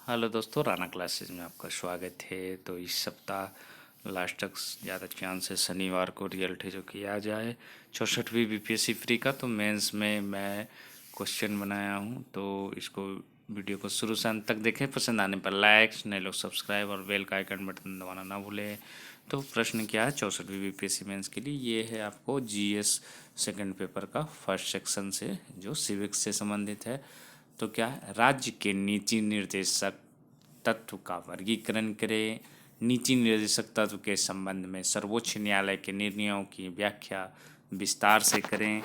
Hello दोस्तों, Rana classes में आपका स्वागत है। तो इस सप्ताह लास्ट तक ज़्यादा चांस है शनिवार को रिजल्ट है जो कि आ जाए 64वीं बीपीएससी फ्री का। तो मेंस में मैं क्वेश्चन बनाया हूँ, तो इसको वीडियो को शुरू से अंत तक देखें। पसंद आने पर लाइक्स, नए लोग सब्सक्राइब और बेल का आइकन बटन दबाना ना भूलें। तो प्रश्न क्या है 64वीं बीपीएससी मेंस के लिए? ये है आपको जीएस सेकंड पेपर का फर्स्ट सेक्शन से, जो सिविक्स से संबंधित है। तो क्या है, राज्य के नीति निर्देशक तत्व का वर्गीकरण करें। नीति निर्देशक तत्व के संबंध में सर्वोच्च न्यायालय के निर्णयों की व्याख्या विस्तार से करें।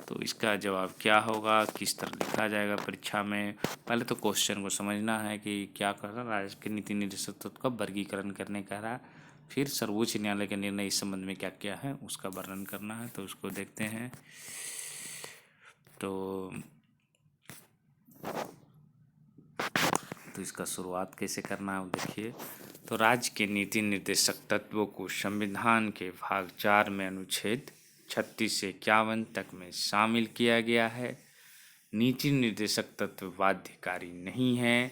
तो इसका जवाब क्या होगा, किस तरह लिखा जाएगा परीक्षा में? पहले तो क्वेश्चन को समझना है कि क्या कर रहा है। राज्य के नीति निर्देशक तत्व का वर्गीकरण करने कह रहा है, फिर सर्वोच्च न्यायालय के निर्णय इस संबंध में क्या क्या है उसका वर्णन करना है। तो उसको देखते हैं। तो इसका शुरुआत कैसे करना है, देखिए। तो राज्य के नीति निर्देशक तत्वों को संविधान के भाग 4 में अनुच्छेद 36 से 51 तक में शामिल किया गया है। नीति निर्देशक तत्व बाध्यकारी नहीं है,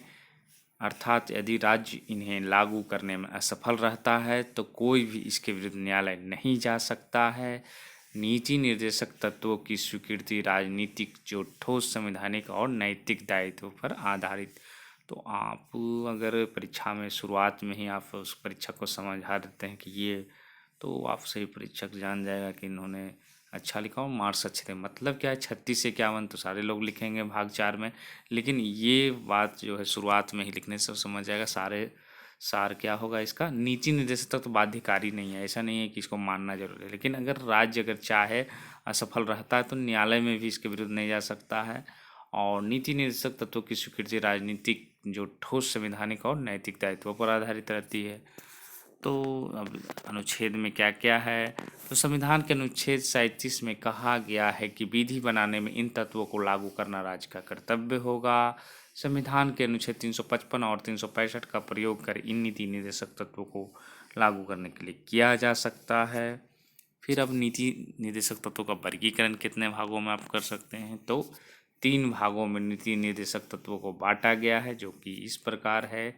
अर्थात यदि राज्य इन्हें लागू करने में असफल रहता है तो कोई भी इसके विरुद्ध न्यायालय नहीं जा सकता है। नीति निर्देशक तत्वों की स्वीकृति राजनीतिक जो ठोस संवैधानिक और नैतिक दायित्व पर आधारित। तो आप अगर परीक्षा में शुरुआत में ही आप उस परीक्षा को समझा देते हैं कि ये, तो आप सही परीक्षक जान जाएगा कि इन्होंने अच्छा लिखा और मार्क्स अच्छे थे। मतलब क्या है, 36 से 51 तो सारे लोग लिखेंगे भाग 4 में, लेकिन ये बात जो है शुरुआत में ही लिखने से समझ जाएगा। सार क्या होगा इसका? नीति निर्देशक तक तो बाध्यकारी नहीं है, ऐसा नहीं है कि इसको मानना जरूरी है। लेकिन अगर राज्य अगर चाहे असफल रहता है तो न्यायालय में भी इसके विरुद्ध नहीं जा सकता है। और नीति निर्देशक तत्वों की स्वीकृति राजनीतिक जो ठोस संवैधानिक और नैतिक दायित्वों पर आधारित रहती है। तो अब अनुच्छेद में क्या क्या है? तो संविधान के अनुच्छेद 37 में कहा गया है कि विधि बनाने में इन तत्वों को लागू करना राज्य का कर्तव्य होगा। संविधान के अनुच्छेद 355 और 365 का प्रयोग कर इन नीति निर्देशक तत्वों को लागू करने के लिए किया जा सकता है। फिर अब नीति निर्देशक तत्वों का वर्गीकरण कितने भागों में आप कर सकते हैं? तो 3 भागों में नीति निर्देशक तत्वों को बांटा गया है, जो कि इस प्रकार है।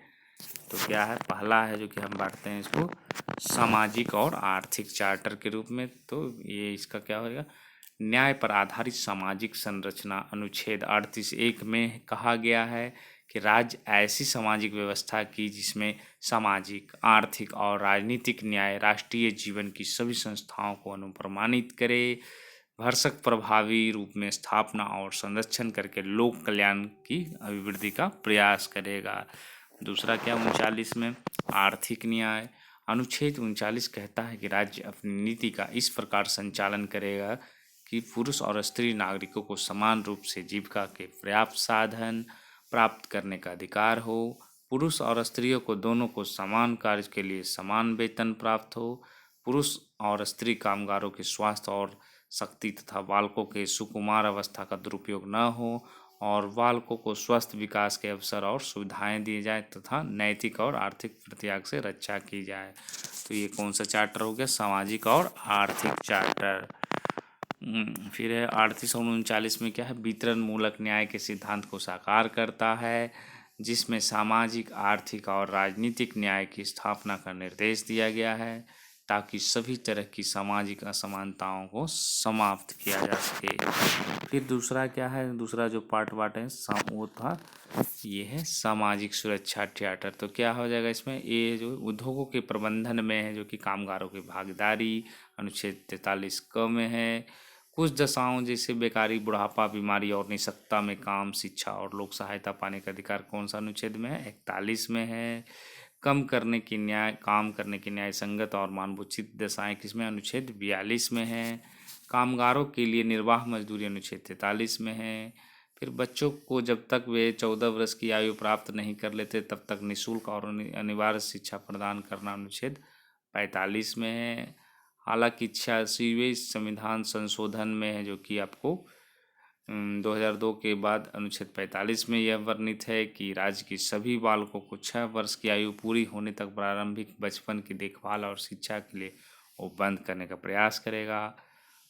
तो क्या है, पहला है जो कि हम बांटते हैं इसको सामाजिक और आर्थिक चार्टर के रूप में। तो ये इसका क्या होगा? न्याय पर आधारित सामाजिक संरचना। अनुच्छेद 38(1) में कहा गया है कि राज्य ऐसी सामाजिक व्यवस्था की जिसमें सामाजिक, आर्थिक और राजनीतिक न्याय राष्ट्रीय जीवन की सभी संस्थाओं को अनुप्रमाणित करे, भरसक प्रभावी रूप में स्थापना और संरक्षण करके लोक कल्याण की अभिवृद्धि का प्रयास करेगा। दूसरा क्या 39 में? आर्थिक न्याय। अनुच्छेद 39 कहता है कि राज्य अपनी नीति का इस प्रकार संचालन करेगा कि पुरुष और स्त्री नागरिकों को समान रूप से जीविका के पर्याप्त साधन प्राप्त करने का अधिकार हो, पुरुष और स्त्रियों को दोनों को समान कार्य के लिए समान वेतन प्राप्त हो, पुरुष और स्त्री कामगारों के स्वास्थ्य और शक्ति तथा बालकों के सुकुमार अवस्था का दुरुपयोग न हो, और बालकों को स्वस्थ विकास के अवसर और सुविधाएं दी जाए तथा नैतिक और आर्थिक प्रत्याग से रक्षा की जाए। तो ये कौन सा चार्टर हो गया? सामाजिक और आर्थिक चार्टर। फिर है 38 और 39 में क्या है? वितरण मूलक न्याय के सिद्धांत को साकार करता है, जिसमें सामाजिक, आर्थिक और राजनीतिक न्याय की स्थापना का निर्देश दिया गया है ताकि सभी तरह की सामाजिक असमानताओं को समाप्त किया जा सके। फिर दूसरा क्या है? दूसरा जो पार्ट है वो था, ये है सामाजिक सुरक्षा चार्टर। तो क्या हो जाएगा इसमें? ये जो उद्योगों के प्रबंधन में है, जो कि कामगारों की भागीदारी अनुच्छेद 43 क में है। कुछ दशाओं जैसे बेकारी, बुढ़ापा, बीमारी और निःशक्तता में काम, शिक्षा और लोक सहायता पाने का अधिकार कौन सा अनुच्छेद में है? 41 में है। काम करने की न्याय संगत और मानवोचित दशाएं किसमें? अनुच्छेद 42 में है। कामगारों के लिए निर्वाह मजदूरी अनुच्छेद 43 में है। फिर बच्चों को जब तक वे 14 वर्ष की आयु प्राप्त नहीं कर लेते तब तक निःशुल्क और अनिवार्य शिक्षा प्रदान करना अनुच्छेद 45 में है। हालांकि 86वें संविधान संशोधन में है, जो कि आपको 2002 के बाद अनुच्छेद 45 में यह वर्णित है कि राज्य के सभी बालकों को 6 वर्ष की आयु पूरी होने तक प्रारंभिक बचपन की देखभाल और शिक्षा के लिए उपबंध करने का प्रयास करेगा।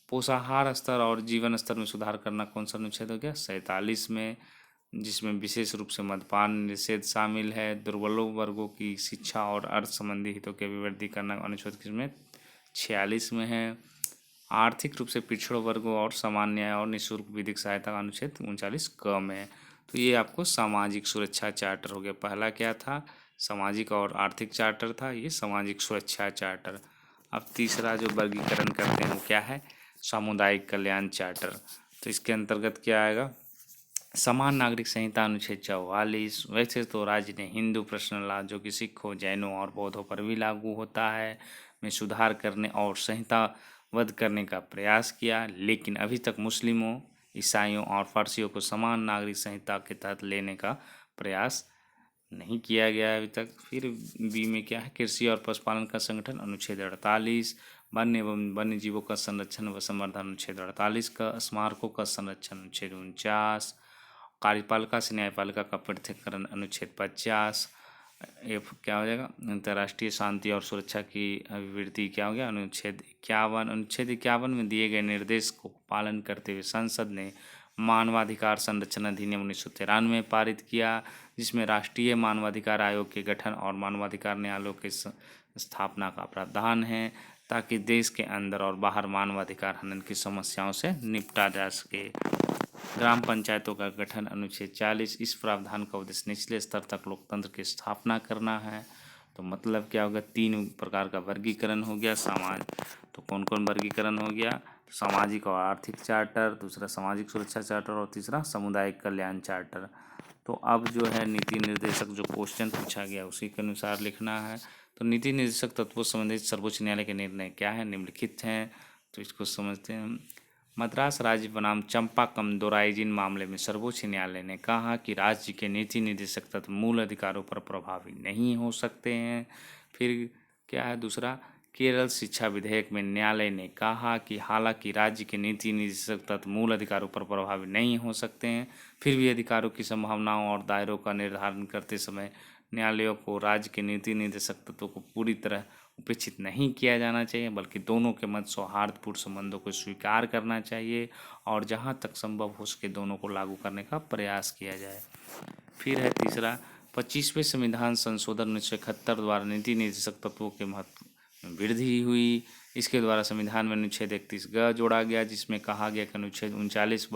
पोषाहार स्तर और जीवन स्तर में सुधार करना कौन सा अनुच्छेद हो गया? 47 में। जिसमें विशेष रूप से मद्यपान निषेध शामिल है। दुर्बलों वर्गों की शिक्षा और अर्थ संबंधी हितों की अभिवृद्धि करना अनुच्छेद किसमें 46 में है। आर्थिक रूप से पिछड़ों वर्गों और समान न्याय और निःशुल्क विधिक सहायता का अनुच्छेद 39 क में है। तो ये आपको सामाजिक सुरक्षा चार्टर हो गया। पहला क्या था, सामाजिक और आर्थिक चार्टर था, ये सामाजिक सुरक्षा चार्टर। अब तीसरा जो वर्गीकरण करते हैं वो क्या है, सामुदायिक कल्याण चार्टर। तो इसके अंतर्गत क्या आएगा, समान नागरिक संहिता अनुच्छेद 44। वैसे तो राज्य ने हिंदू पर्सनल लॉ जो कि सिखों, जैनों और बौद्धों पर भी लागू होता है में सुधार करने और संहिताबद्ध करने का प्रयास किया, लेकिन अभी तक मुस्लिमों, ईसाइयों और फारसियों को समान नागरिक संहिता के तहत लेने का प्रयास नहीं किया गया है अभी तक। फिर बी में क्या है, कृषि और पशुपालन का संगठन अनुच्छेद 48, वन्य एवं वन्य जीवों का संरक्षण व संवर्धन अनुच्छेद 48 का, स्मारकों का संरक्षण अनुच्छेद 49, कार्यपालिका से न्यायपालिका का पृथक्करण अनुच्छेद 50। एफ क्या हो जाएगा, अंतर्राष्ट्रीय शांति और सुरक्षा की अभिवृद्धि क्या हो गया, अनुच्छेद 51। अनुच्छेद 51 में दिए गए निर्देश को पालन करते हुए संसद ने मानवाधिकार संरक्षण अधिनियम 1993 पारित किया, जिसमें राष्ट्रीय मानवाधिकार आयोग के गठन और मानवाधिकार न्यायालयों की स्थापना का प्रावधान है, ताकि देश के अंदर और बाहर मानवाधिकार हनन की समस्याओं से निपटा जा सके। ग्राम पंचायतों का गठन अनुच्छेद 40। इस प्रावधान का उद्देश्य निचले स्तर तक लोकतंत्र की स्थापना करना है। तो मतलब क्या होगा, 3 प्रकार का वर्गीकरण हो गया समाज। तो कौन कौन वर्गीकरण हो गया, सामाजिक और आर्थिक चार्टर, दूसरा सामाजिक सुरक्षा चार्टर और तीसरा सामुदायिक कल्याण चार्टर। तो अब जो है नीति निर्देशक जो क्वेश्चन पूछा गया उसी के अनुसार लिखना है। तो नीति निर्देशक तत्वों संबंधित सर्वोच्च न्यायालय के निर्णय क्या है, निम्नलिखित हैं। तो इसको समझते हैं। मद्रास राज्य बनाम चंपाकम दोराइजिन मामले में सर्वोच्च न्यायालय ने कहा कि राज्य के नीति निर्देशक तत्व मूल अधिकारों पर प्रभावी नहीं हो सकते हैं। फिर क्या है दूसरा, केरल शिक्षा विधेयक में न्यायालय ने कहा कि हालांकि राज्य के नीति निर्देशक तत्व मूल अधिकारों पर प्रभावी नहीं हो सकते हैं, फिर भी अधिकारों की संभावनाओं और दायरों का निर्धारण करते समय न्यायालयों को राज्य के नीति निर्देशक तत्वों को पूरी तरह उपेक्षित नहीं किया जाना चाहिए, बल्कि दोनों के मध्य सौहार्दपूर्ण संबंधों को स्वीकार करना चाहिए और जहां तक संभव हो सके दोनों को लागू करने का प्रयास किया जाए। फिर है तीसरा, 25वें संविधान संशोधन 1971 द्वारा नीति निर्देशक तत्वों के महत्व में वृद्धि हुई। इसके द्वारा संविधान में अनुच्छेद 31 जोड़ा गया, जिसमें कहा गया कि अनुच्छेद 39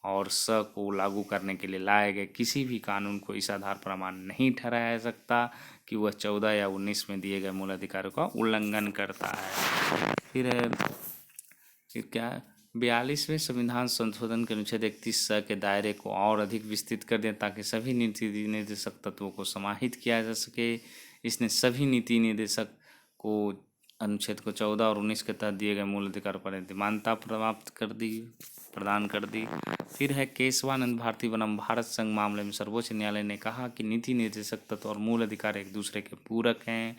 और को लागू करने के लिए लाए गए किसी भी कानून को इस आधार पर अमान्य नहीं ठहराया जा सकता कि वह 14 या 19 में दिए गए मूल अधिकारों का उल्लंघन करता है। फिर क्या है, 42वें संविधान संशोधन के अनुच्छेद 31 के दायरे को और अधिक विस्तृत कर दें ताकि सभी नीति निर्देशक तत्वों को समाहित किया जा सके। इसने सभी नीति निर्देशक को अनुच्छेद को 14 और 19 के तहत दिए गए मूल अधिकारों पर मान्यता प्रदान कर दी। फिर है केशवानंद भारती बनाम भारत संघ मामले में सर्वोच्च न्यायालय ने कहा कि नीति निर्देशक तत्व और मूल अधिकार एक दूसरे के पूरक हैं।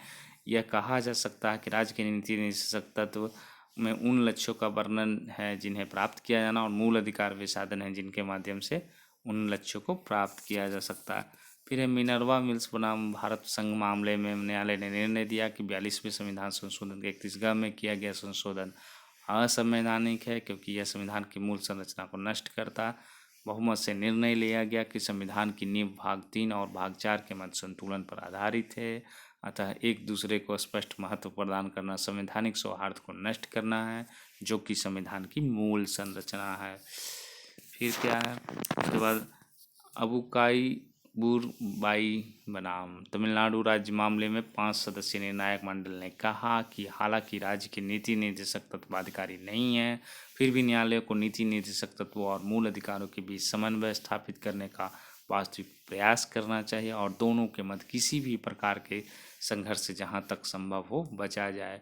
यह कहा जा सकता है कि राज्य के नीति निर्देशक तत्व में उन लक्ष्यों का वर्णन है जिन्हें प्राप्त किया जाना, और मूल अधिकार वे साधन हैं जिनके माध्यम से उन लक्ष्यों को प्राप्त किया जा सकता है। फिर है मिनर्वा मिल्स बनाम भारत संघ मामले में न्यायालय ने निर्णय दिया कि 42वें संविधान संशोधन के 31 में किया गया संशोधन असंवैधानिक है, क्योंकि यह संविधान की मूल संरचना को नष्ट करता। बहुमत से निर्णय लिया गया कि संविधान की नींव भाग 3 और भाग 4 के मध्य संतुलन पर आधारित है, अतः एक दूसरे को स्पष्ट महत्व प्रदान करना संवैधानिक सौहार्द को नष्ट करना है, जो कि संविधान की मूल संरचना है। फिर क्या है, उसके बाद अबुकाई बुरबाई बनाम तमिलनाडु राज्य मामले में 5 सदस्यीय निर्णायक मंडल ने कहा कि हालांकि राज्य के नीति निर्देशक तत्व बाध्यकारी नहीं है, फिर भी न्यायालय को नीति निर्देशक तत्वों और मूल अधिकारों के बीच समन्वय स्थापित करने का वास्तविक प्रयास करना चाहिए और दोनों के मध्य किसी भी प्रकार के संघर्ष से जहां तक संभव हो बचा जाए।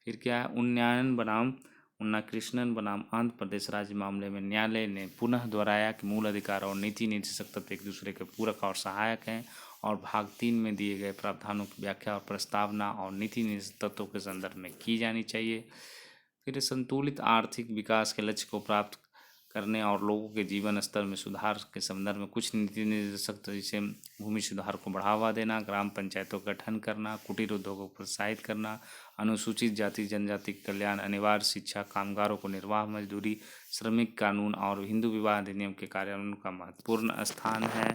फिर क्या है, उन्नायन बनाम उन्नाकृष्णन बनाम आंध्र प्रदेश राज्य मामले में न्यायालय ने पुनः दोहराया कि मूल अधिकार और नीति निर्देशक तत्व एक दूसरे के पूरक और सहायक हैं और भाग 3 में दिए गए प्रावधानों की व्याख्या और प्रस्तावना और नीति निर्देशक तत्वों के संदर्भ में की जानी चाहिए। फिर संतुलित आर्थिक विकास के लक्ष्य को प्राप्त करने और लोगों के जीवन स्तर में सुधार के संदर्भ में कुछ नीति निर्देशक, तो जैसे भूमि सुधार को बढ़ावा देना, ग्राम पंचायतों का गठन करना, कुटीर उद्योगों को प्रोत्साहित करना, अनुसूचित जाति जनजाति के कल्याण, अनिवार्य शिक्षा, कामगारों को निर्वाह मजदूरी, श्रमिक कानून और हिंदू विवाह अधिनियम के कार्यान्वयन का महत्वपूर्ण स्थान है।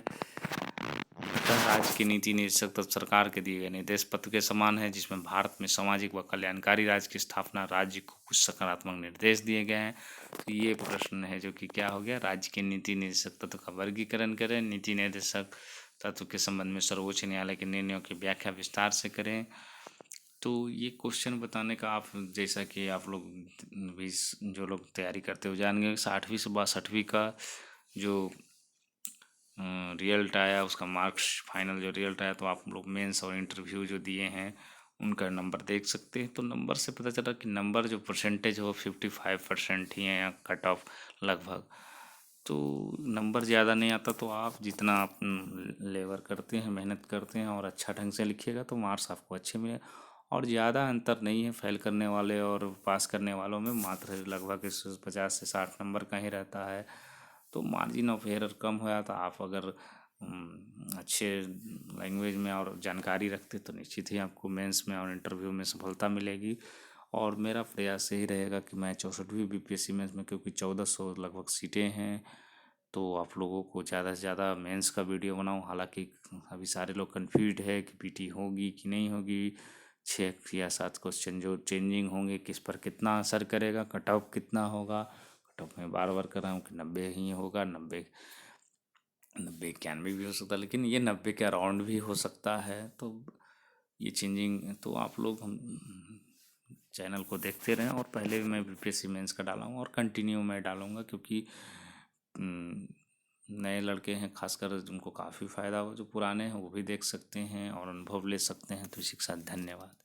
राज्य की नीति निर्देशक तत्व सरकार के दिए गए निर्देश पत्र के समान है, जिसमें भारत में सामाजिक व कल्याणकारी राज्य की स्थापना, राज्य को कुछ सकारात्मक निर्देश दिए गए हैं। तो ये प्रश्न है जो कि क्या हो गया, राज्य के नीति निर्देशक तत्व का वर्गीकरण करें, नीति निर्देशक तत्व के संबंध में सर्वोच्च न्यायालय के निर्णयों की व्याख्या विस्तार से करें। तो ये क्वेश्चन बताने का आप जैसा कि आप लोग भी जो लोग तैयारी करते हो जानेंगे, 60वीं से 62वीं का जो रिजल्ट आया उसका मार्क्स फाइनल जो रिजल्ट आया, तो आप लोग मेंस और इंटरव्यू जो दिए हैं उनका नंबर देख सकते हैं। तो नंबर से पता चला कि नंबर जो परसेंटेज हो 55% ही है, यहाँ कट ऑफ लगभग। तो नंबर ज़्यादा नहीं आता, तो आप जितना आप लेबर करते हैं, मेहनत करते हैं और अच्छा ढंग से लिखिएगा तो मार्क्स आपको अच्छे मिले। और ज़्यादा अंतर नहीं है फेल करने वाले और पास करने वालों में, मात्र लगभग 50 से 60 नंबर का ही रहता है। तो मार्जिन ऑफ एरर कम होया, तो आप अगर अच्छे लैंग्वेज में और जानकारी रखते तो निश्चित ही आपको मेंस में और इंटरव्यू में सफलता मिलेगी। और मेरा प्रयास यही रहेगा कि मैं 64वीं बीपीएससी मेंस में, क्योंकि 1400 लगभग सीटें हैं, तो आप लोगों को ज़्यादा से ज़्यादा मेंस का वीडियो बनाऊं। हालांकि अभी सारे लोग कंफ्यूज है कि पीटी होगी कि नहीं होगी, 6 या 7 क्वेश्चन जो चेंजिंग होंगे, किस पर कितना असर करेगा, कट ऑफ कितना होगा। कट ऑफ में बार बार कर रहा हूँ कि 90 ही होगा, 90 91 भी हो सकता है, लेकिन ये 90 के अराउंड भी हो सकता है। तो ये चेंजिंग, तो आप लोग हम चैनल को देखते रहें। और पहले भी मैं बीपीएससी मेंस का डाला हूँ और कंटिन्यू मैं डालूँगा, क्योंकि नए लड़के हैं खासकर, जिनको काफ़ी फ़ायदा हो, जो पुराने हैं वो भी देख सकते हैं और अनुभव ले सकते हैं। तो इसी के साथ धन्यवाद।